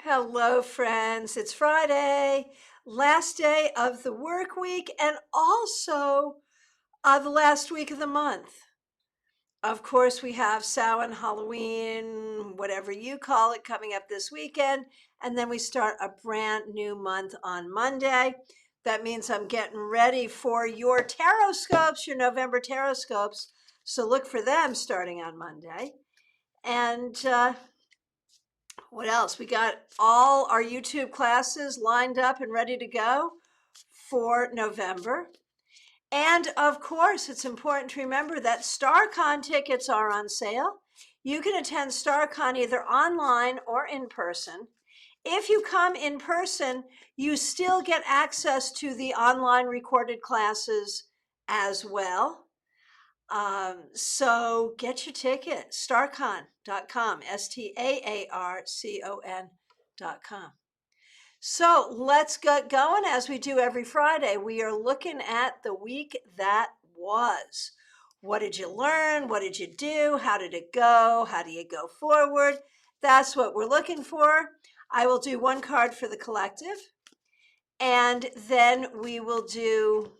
Hello, friends. It's Friday, last day of the work week, and also the last week of the month. Of course, we have Samhain, Halloween, whatever you call it, coming up this weekend. And then we start a brand new month on Monday. That means I'm getting ready for your tarot scopes, your November tarot scopes. So look for them starting on Monday. And what else? We got all our YouTube classes lined up and ready to go for November. And of course, it's important to remember that StarCon tickets are on sale. You can attend StarCon either online or in person. If you come in person, you still get access to the online recorded classes as well. So get your ticket, starcon.com, STAARCON.com. So let's get going as we do every Friday. We are looking at the week that was. What did you learn? What did you do? How did it go? How do you go forward? That's what we're looking for. I will do one card for the collective, and then we will do,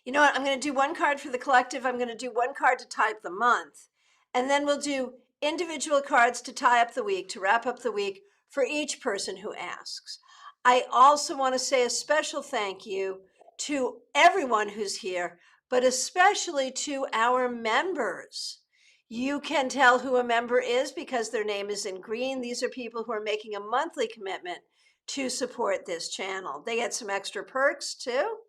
you know what, I'm going to do one card for the collective. I'm going to do one card to tie up the month, and then we'll do individual cards to tie up the week, to wrap up the week for each person who asks. I also want to say a special thank you to everyone who's here, but especially to our members. You can tell who a member is because their name is in green. These are people who are making a monthly commitment to support this channel. They get some extra perks too.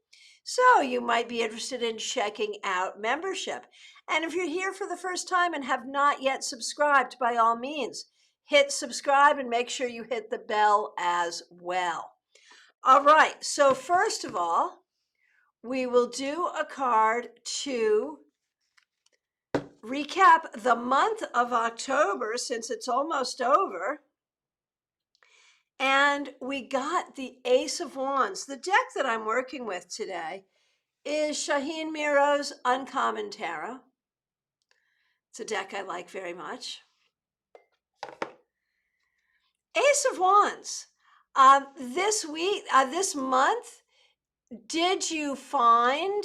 So you might be interested in checking out membership. And if you're here for the first time and have not yet subscribed, by all means, hit subscribe and make sure you hit the bell as well. All right, so first of all, we will do a card to recap the month of October since it's almost over. And we got the Ace of Wands. The deck that I'm working with today is Shaheen Miro's Uncommon Tarot. It's a deck I like very much. Ace of Wands. This month, did you find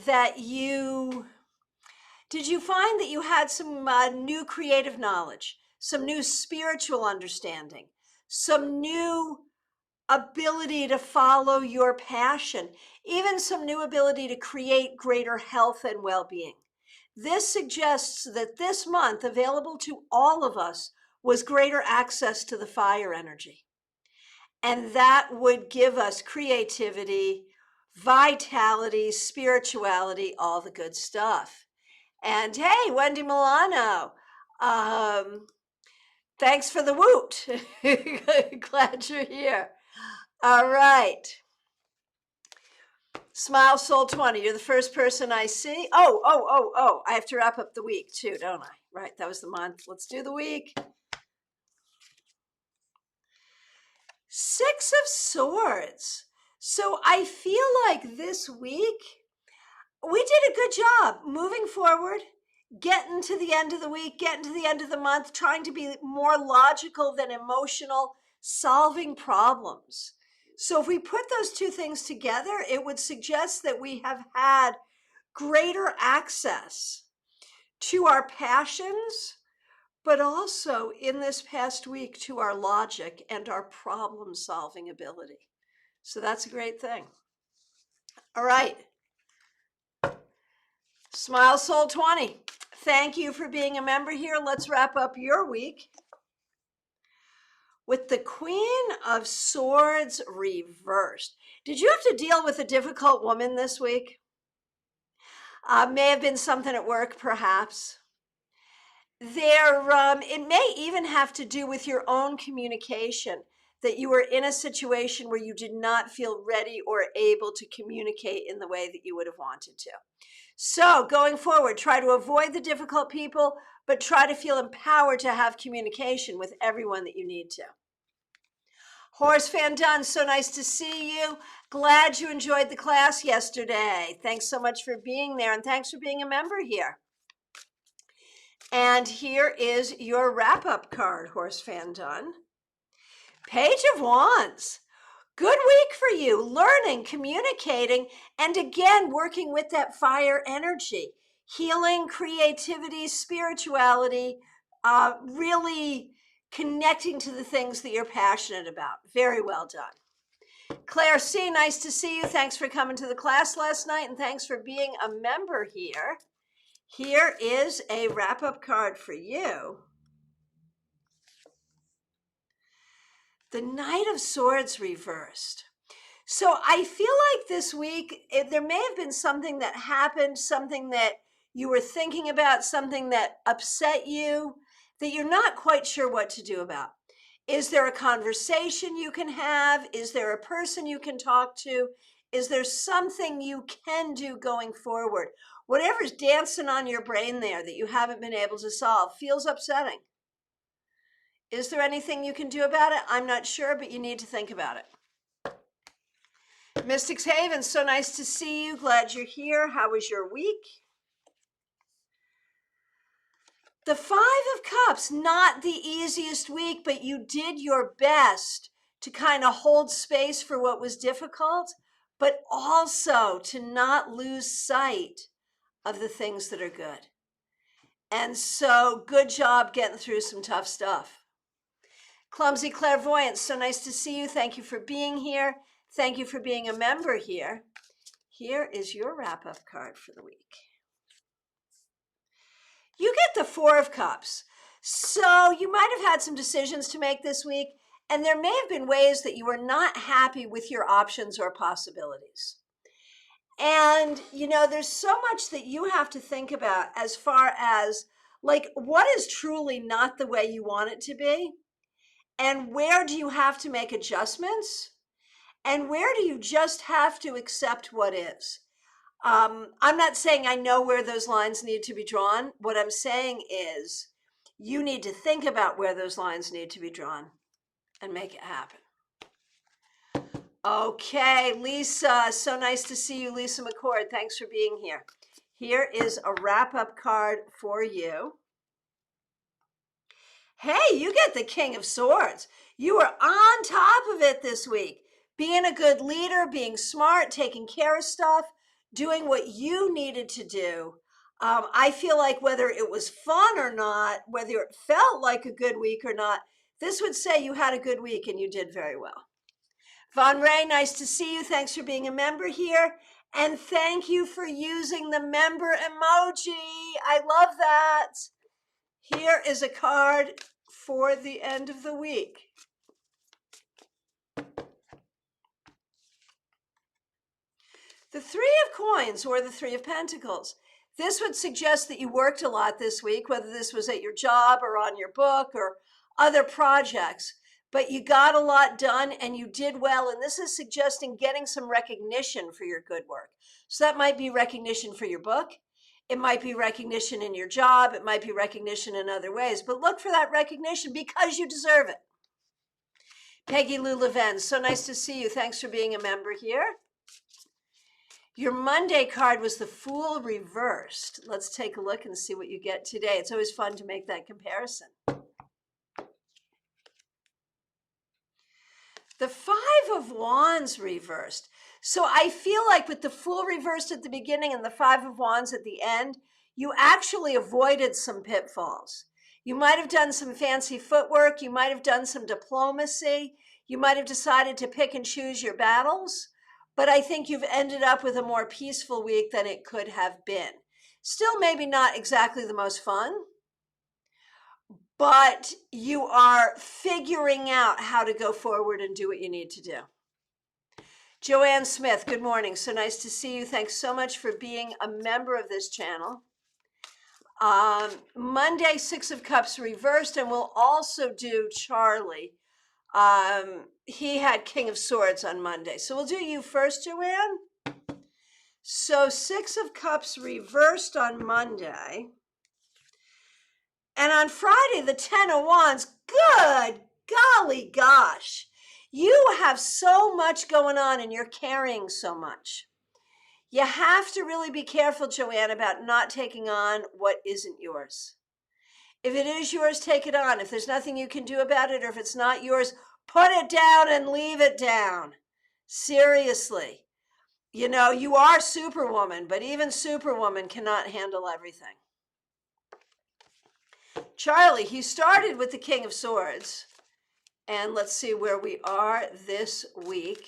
that you had some new creative knowledge, some new spiritual understanding, some new ability to follow your passion, even some new ability to create greater health and well-being? This suggests that this month, available to all of us, was greater access to the fire energy. And that would give us creativity, vitality, spirituality, all the good stuff. And hey, Wendy Milano, thanks for the woot. Glad you're here. All right. Smile Soul 20, you're the first person I see. Oh, I have to wrap up the week too, don't I? Right, that was the month. Let's do the week. Six of Swords. So I feel like this week we did a good job moving forward, getting to the end of the week, getting to the end of the month, trying to be more logical than emotional, solving problems. So if we put those two things together, it would suggest that we have had greater access to our passions, but also in this past week to our logic and our problem solving ability. So that's a great thing. All right. Smile Soul 20. Thank you for being a member here. Let's wrap up your week with the Queen of Swords reversed. Did you have to deal with a difficult woman this week? May have been something at work, perhaps. It may even have to do with your own communication, that you were in a situation where you did not feel ready or able to communicate in the way that you would have wanted to. So going forward, try to avoid the difficult people, but try to feel empowered to have communication with everyone that you need to. Horace Van Dunn, so nice to see you. Glad you enjoyed the class yesterday. Thanks so much for being there, and thanks for being a member here. And here is your wrap-up card, Horace Van Dunn. Page of Wands. Good week for you, learning, communicating, and again, working with that fire energy, healing, creativity, spirituality, really connecting to the things that you're passionate about. Very well done. Claire C., nice to see you. Thanks for coming to the class last night, and thanks for being a member here. Here is a wrap-up card for you. The Knight of Swords reversed. So I feel like this week, there may have been something that happened, something that you were thinking about, something that upset you, that you're not quite sure what to do about. Is there a conversation you can have? Is there a person you can talk to? Is there something you can do going forward? Whatever's dancing on your brain there that you haven't been able to solve feels upsetting. Is there anything you can do about it? I'm not sure, but you need to think about it. Mystics Haven, so nice to see you. Glad you're here. How was your week? The Five of Cups, not the easiest week, but you did your best to kind of hold space for what was difficult, but also to not lose sight of the things that are good. And so good job getting through some tough stuff. Clumsy Clairvoyance, so nice to see you. Thank you for being here. Thank you for being a member here. Here is your wrap-up card for the week. You get the Four of Cups. So you might have had some decisions to make this week, and there may have been ways that you were not happy with your options or possibilities. And, there's so much that you have to think about as far as, like, what is truly not the way you want it to be? And where do you have to make adjustments? And where do you just have to accept what is? I'm not saying I know where those lines need to be drawn. What I'm saying is you need to think about where those lines need to be drawn and make it happen. Okay, Lisa, so nice to see you, Lisa McCord. Thanks for being here. Here is a wrap-up card for you. Hey, you get the King of Swords. You are on top of it this week. Being a good leader, being smart, taking care of stuff, doing what you needed to do. I feel like whether it was fun or not, whether it felt like a good week or not, this would say you had a good week and you did very well. Von Ray, nice to see you. Thanks for being a member here. And thank you for using the member emoji. I love that. Here is a card for the end of the week. The Three of Coins, or the Three of Pentacles. This would suggest that you worked a lot this week, whether this was at your job or on your book or other projects, but you got a lot done and you did well. And this is suggesting getting some recognition for your good work. So that might be recognition for your book. It might be recognition in your job. It might be recognition in other ways, but look for that recognition because you deserve it. Peggy Lou Leven, so nice to see you. Thanks for being a member here. Your Monday card was the Fool reversed. Let's take a look and see what you get today. It's always fun to make that comparison. The Five of Wands reversed. So I feel like with the Fool reversed at the beginning and the Five of Wands at the end, you actually avoided some pitfalls. You might have done some fancy footwork. You might have done some diplomacy. You might have decided to pick and choose your battles. But I think you've ended up with a more peaceful week than it could have been. Still maybe not exactly the most fun, but you are figuring out how to go forward and do what you need to do. Joanne Smith, good morning. So nice to see you. Thanks so much for being a member of this channel. Monday, Six of Cups reversed, and we'll also do Charlie. He had King of Swords on Monday. So we'll do you first, Joanne. So Six of Cups reversed on Monday. And on Friday, the Ten of Wands. Good golly gosh. You have so much going on and you're carrying so much. You have to really be careful, Joanne, about not taking on what isn't yours. If it is yours, take it on. If there's nothing you can do about it, or if it's not yours, Put it down and leave it down. Seriously. You know, you are Superwoman, but even Superwoman cannot handle everything. Charlie, he started with the King of Swords. And let's see where we are this week.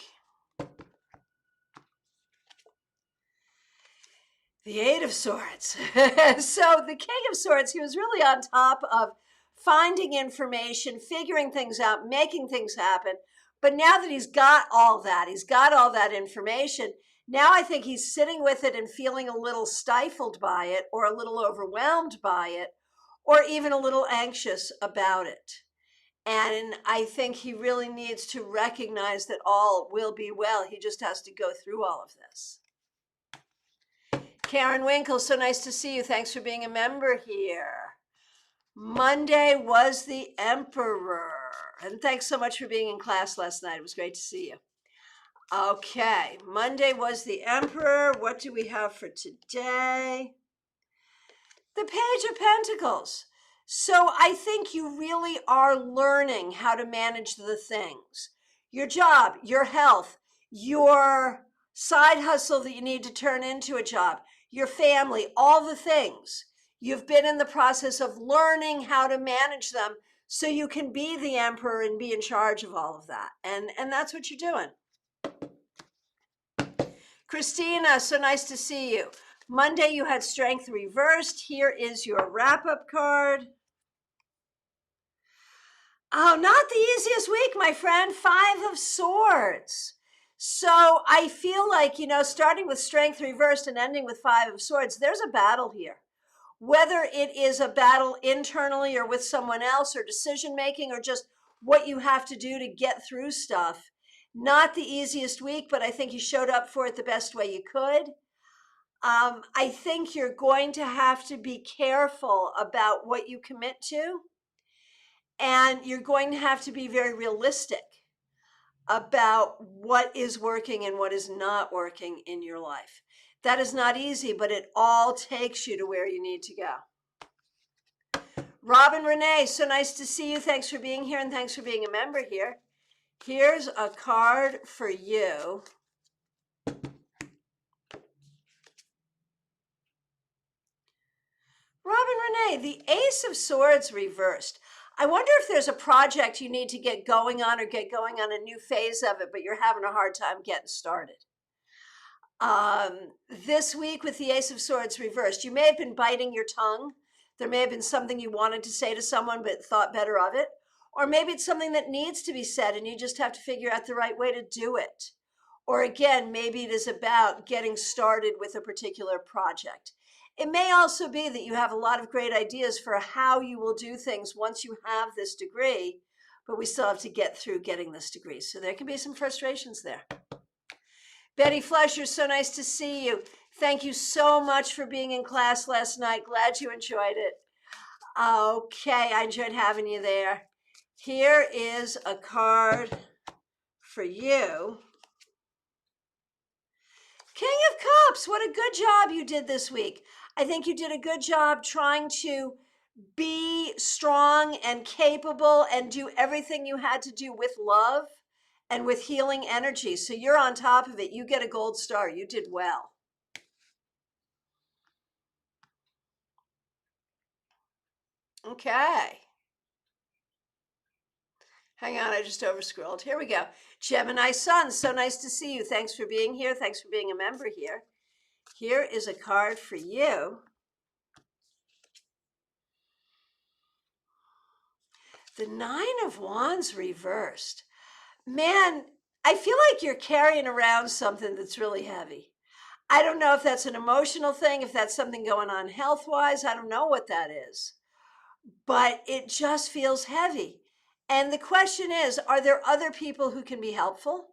The Eight of Swords. So the King of Swords, he was really on top of finding information, figuring things out, making things happen. But now that he's got all that information, now I think he's sitting with it and feeling a little stifled by it, or a little overwhelmed by it, or even a little anxious about it. And I think he really needs to recognize that all will be well. He just has to go through all of this. Karen Winkle, so nice to see you. Thanks for being a member here. Monday was the Emperor. And thanks so much for being in class last night. It was great to see you. Okay, Monday was the Emperor. What do we have for today? The Page of Pentacles. So I think you really are learning how to manage the things. Your job, your health, your side hustle that you need to turn into a job, your family, all the things. You've been in the process of learning how to manage them so you can be the emperor and be in charge of all of that. And that's what you're doing. Christina, so nice to see you. Monday, you had Strength reversed. Here is your wrap-up card. Oh, not the easiest week, my friend. 5 of Swords. So I feel like, you know, starting with Strength reversed and ending with 5 of Swords, there's a battle here. Whether it is a battle internally or with someone else, or decision-making, or just what you have to do to get through stuff. Not the easiest week, but I think you showed up for it the best way you could. I think you're going to have to be careful about what you commit to. And you're going to have to be very realistic about what is working and what is not working in your life. That is not easy, but it all takes you to where you need to go. Robin Renee, so nice to see you. Thanks for being here, and thanks for being a member here. Here's a card for you. Robin Renee, the Ace of Swords reversed. I wonder if there's a project you need to get going on, or get going on a new phase of it, but you're having a hard time getting started. This week with the Ace of Swords reversed, you may have been biting your tongue. There may have been something you wanted to say to someone but thought better of it. Or maybe it's something that needs to be said and you just have to figure out the right way to do it. Or again, maybe it is about getting started with a particular project. It may also be that you have a lot of great ideas for how you will do things once you have this degree, but we still have to get through getting this degree. So there can be some frustrations there. Betty Flesher, so nice to see you. Thank you so much for being in class last night. Glad you enjoyed it. Okay, I enjoyed having you there. Here is a card for you. King of Cups, what a good job you did this week. I think you did a good job trying to be strong and capable and do everything you had to do with love and with healing energy. So you're on top of it. You get a gold star. You did well. Okay. Hang on, I just overscrolled. Here we go. Gemini Sun, so nice to see you. Thanks for being here. Thanks for being a member here. Here is a card for you. The 9 of Wands reversed. Man, I feel like you're carrying around something that's really heavy. I don't know if that's an emotional thing, if that's something going on health-wise. I don't know what that is. But it just feels heavy. And the question is, are there other people who can be helpful?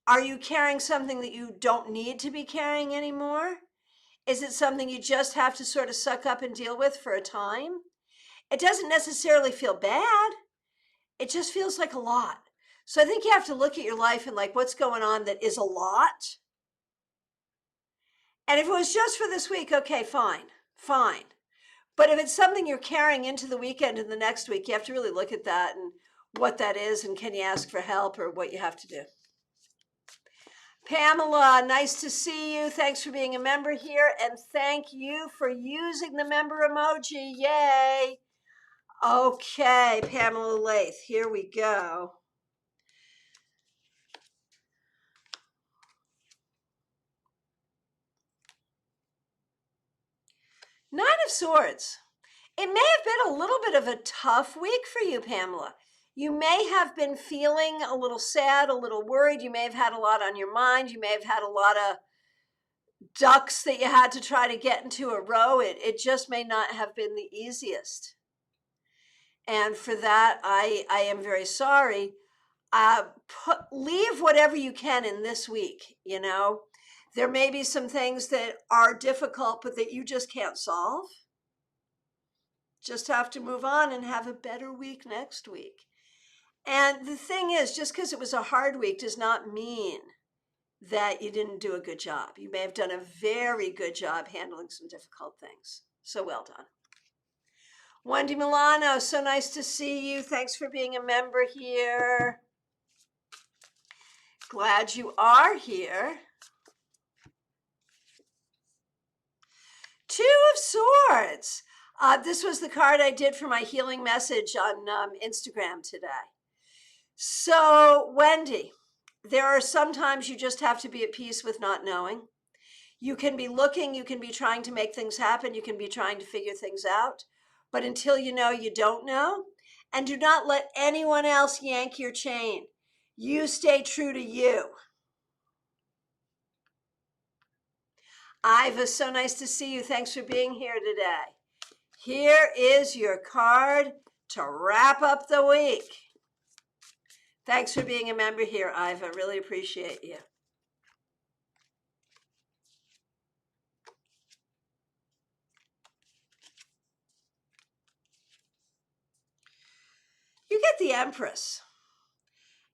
Are you carrying something that you don't need to be carrying anymore? Is it something you just have to sort of suck up and deal with for a time? It doesn't necessarily feel bad. It just feels like a lot. So I think you have to look at your life and like, what's going on that is a lot? And if it was just for this week, okay, fine. But if it's something you're carrying into the weekend and the next week, you have to really look at that. And what that is and can you ask for help or what you have to do. Pamela, nice to see you. Thanks for being a member here, and thank you for using the member emoji. Yay. Okay, Pamela Lath, here we go. Nine of Swords. It may have been a little bit of a tough week for you, Pamela. You may have been feeling a little sad, a little worried. You may have had a lot on your mind. You may have had a lot of ducks that you had to try to get into a row. It just may not have been the easiest. And for that, I am very sorry. Leave whatever you can in this week, you know. There may be some things that are difficult, but that you just can't solve. Just have to move on and have a better week next week. And the thing is, just because it was a hard week does not mean that you didn't do a good job. You may have done a very good job handling some difficult things. So well done. Wendy Milano, so nice to see you. Thanks for being a member here. Glad you are here. Two of Swords. This was the card I did for my healing message on Instagram today. So, Wendy, there are sometimes you just have to be at peace with not knowing. You can be looking, you can be trying to make things happen, you can be trying to figure things out, but until you know, you don't know. And do not let anyone else yank your chain. You stay true to you. Iva, so nice to see you. Thanks for being here today. Here is your card to wrap up the week. Thanks for being a member here, Iva. Really appreciate you. You get the Empress.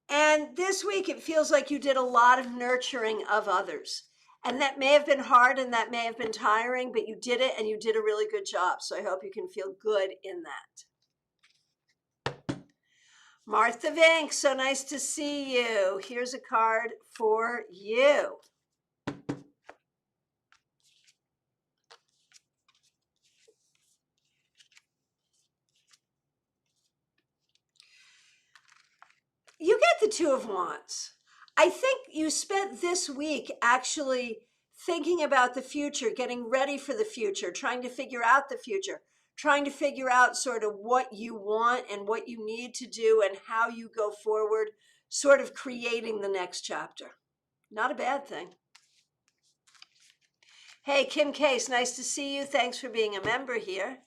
And this week, it feels like you did a lot of nurturing of others. And that may have been hard and that may have been tiring, but you did it and you did a really good job. So I hope you can feel good in that. Martha Vink, so nice to see you. Here's a card for you. You get the Two of Wands. I think you spent this week actually thinking about the future, getting ready for the future, trying to figure out the future, trying to figure out sort of what you want and what you need to do and how you go forward, sort of creating the next chapter. Not a bad thing. Hey, Kim Case, nice to see you. Thanks for being a member here.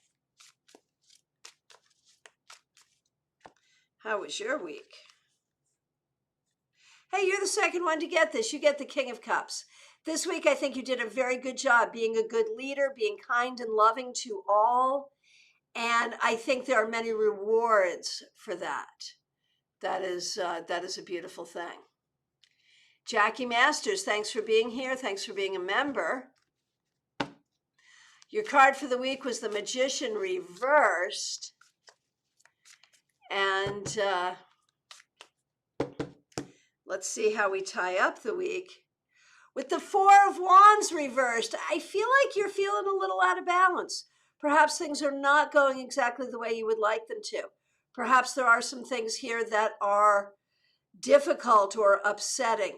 How was your week? Hey, you're the second one to get this. You get the King of Cups. This week, I think you did a very good job being a good leader, being kind and loving to all. And I think there are many rewards for that. That is a beautiful thing. Jackie Masters, thanks for being here. Thanks for being a member. Your card for the week was the Magician reversed. And let's see how we tie up the week. With the Four of Wands reversed, I feel like you're feeling a little out of balance. Perhaps things are not going exactly the way you would like them to. Perhaps there are some things here that are difficult or upsetting.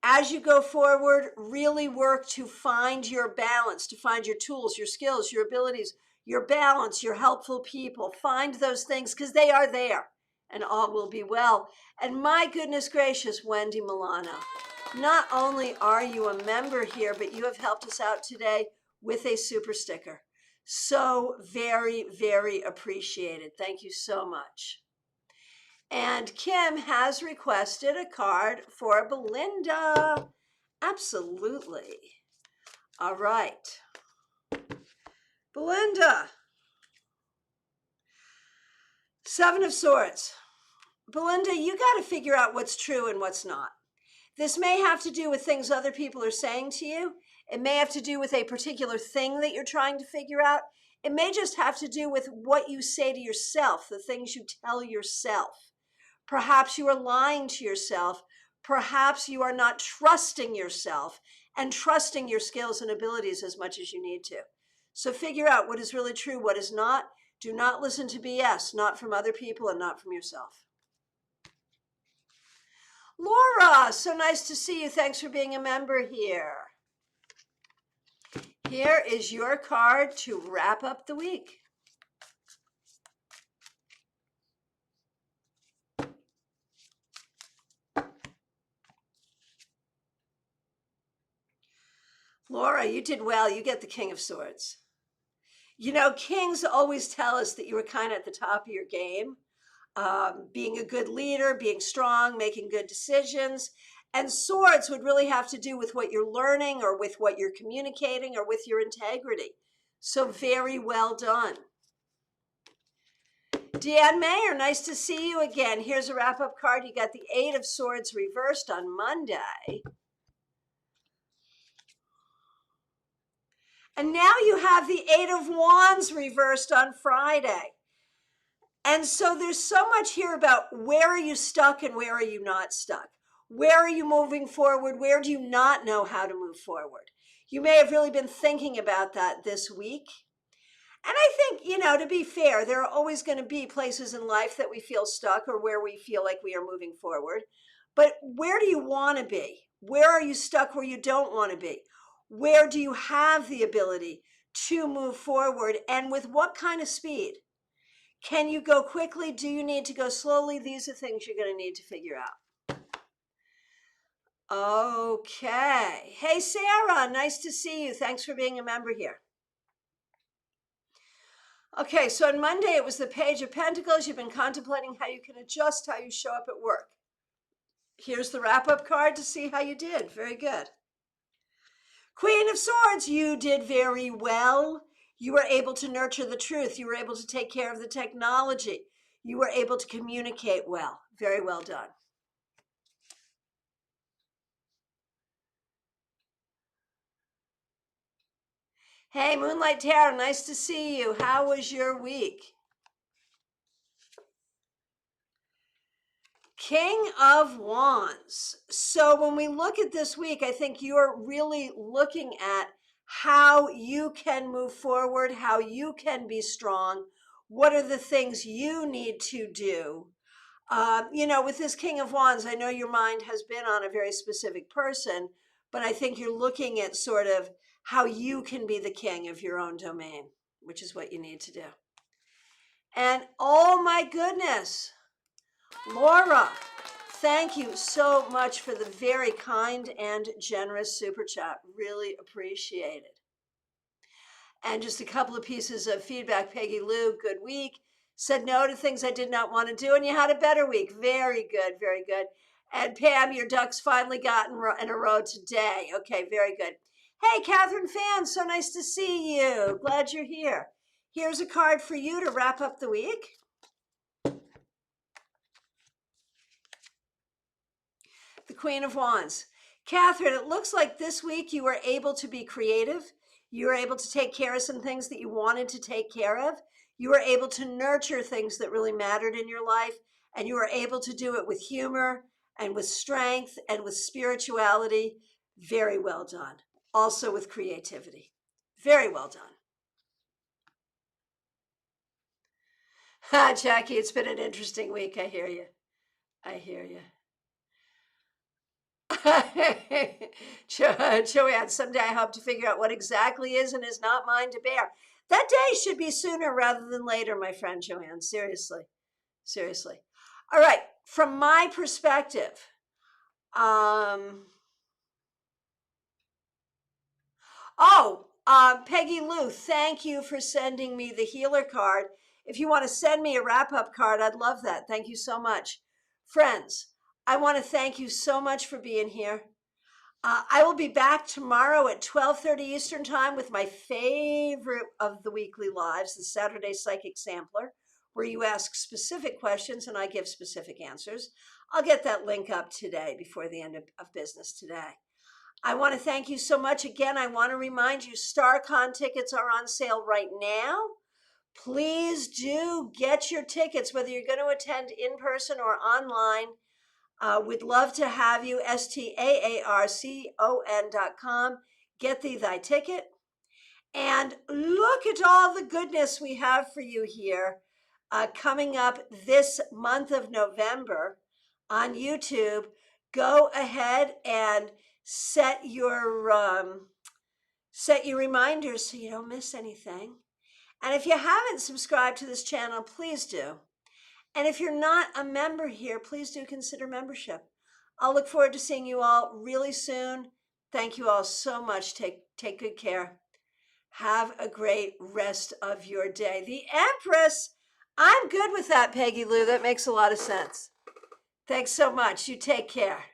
As you go forward, really work to find your balance, to find your tools, your skills, your abilities, your balance, your helpful people. Find those things because they are there and all will be well. And my goodness gracious, Wendy Milano, not only are you a member here, but you have helped us out today with a super sticker. So very, very appreciated. Thank you so much. And Kim has requested a card for Belinda. Absolutely. All right. Belinda. Seven of Swords. Belinda, you got to figure out what's true and what's not. This may have to do with things other people are saying to you. It may have to do with a particular thing that you're trying to figure out. It may just have to do with what you say to yourself, the things you tell yourself. Perhaps you are lying to yourself. Perhaps you are not trusting yourself and trusting your skills and abilities as much as you need to. So figure out what is really true, what is not. Do not listen to BS, not from other people and not from yourself. Laura, so nice to see you. Thanks for being a member here. Here is your card to wrap up the week. Laura, you did well. You get the King of Swords. You know, kings always tell us that you were kind of at the top of your game, being a good leader, being strong, making good decisions. And swords would really have to do with what you're learning or with what you're communicating or with your integrity. So very well done. Deanne Mayer, nice to see you again. Here's a wrap-up card. You got the Eight of Swords reversed on Monday. And now you have the Eight of Wands reversed on Friday. And so there's so much here about where are you stuck and where are you not stuck? Where are you moving forward? Where do you not know how to move forward? You may have really been thinking about that this week. And I think, you know, to be fair, there are always going to be places in life that we feel stuck or where we feel like we are moving forward. But where do you want to be? Where are you stuck where you don't want to be? Where do you have the ability to move forward, and with what kind of speed? Can you go quickly? Do you need to go slowly? These are things you're going to need to figure out. Okay. Hey, Sarah, nice to see you. Thanks for being a member here. Okay, so on Monday, it was the Page of Pentacles. You've been contemplating how you can adjust how you show up at work. Here's the wrap-up card to see how you did. Very good. Queen of Swords, you did very well. You were able to nurture the truth. You were able to take care of the technology. You were able to communicate well. Very well done. Hey, Moonlight Tarot, nice to see you. How was your week? King of Wands. So when we look at this week, I think you're really looking at how you can move forward, how you can be strong. What are the things you need to do? You know, with this King of Wands, I know your mind has been on a very specific person, but I think you're looking at sort of how you can be the king of your own domain, which is what you need to do. And oh my goodness, Laura, thank you so much for the very kind and generous super chat. Really appreciate it. And just a couple of pieces of feedback. Peggy Lou, good week. Said no to things I did not want to do, and you had a better week. Very good, very good. And Pam, your ducks finally got in a row today. Okay, very good. Hey, Catherine Fan, so nice to see you. Glad you're here. Here's a card for you to wrap up the week. The Queen of Wands. Catherine, it looks like this week you were able to be creative. You were able to take care of some things that you wanted to take care of. You were able to nurture things that really mattered in your life, and you were able to do it with humor and with strength and with spirituality. Very well done. Also with creativity. Very well done. Ha, Jackie, it's been an interesting week. I hear you. I hear you. Joanne, someday I hope to figure out what exactly is and is not mine to bear. That day should be sooner rather than later, my friend Joanne. Seriously. Seriously. All right. From my perspective, Peggy Lou, thank you for sending me the healer card. If you want to send me a wrap-up card, I'd love that. Thank you so much. Friends, I want to thank you so much for being here. I will be back tomorrow at 12:30 Eastern Time with my favorite of the weekly lives, the Saturday Psychic Sampler, where you ask specific questions and I give specific answers. I'll get that link up today before the end of business today. I want to thank you so much. Again, I want to remind you, StarCon tickets are on sale right now. Please do get your tickets, whether you're going to attend in person or online. We'd love to have you, staarcon.com. Get thee thy ticket. And look at all the goodness we have for you here coming up this month of November on YouTube. Go ahead and set your reminders so you don't miss anything. And if you haven't subscribed to this channel, please do. And if you're not a member here, please do consider membership. I'll look forward to seeing you all really soon. Thank you all so much. Take good care. Have a great rest of your day. The Empress, I'm good with that, Peggy Lou. That makes a lot of sense. Thanks so much. You take care.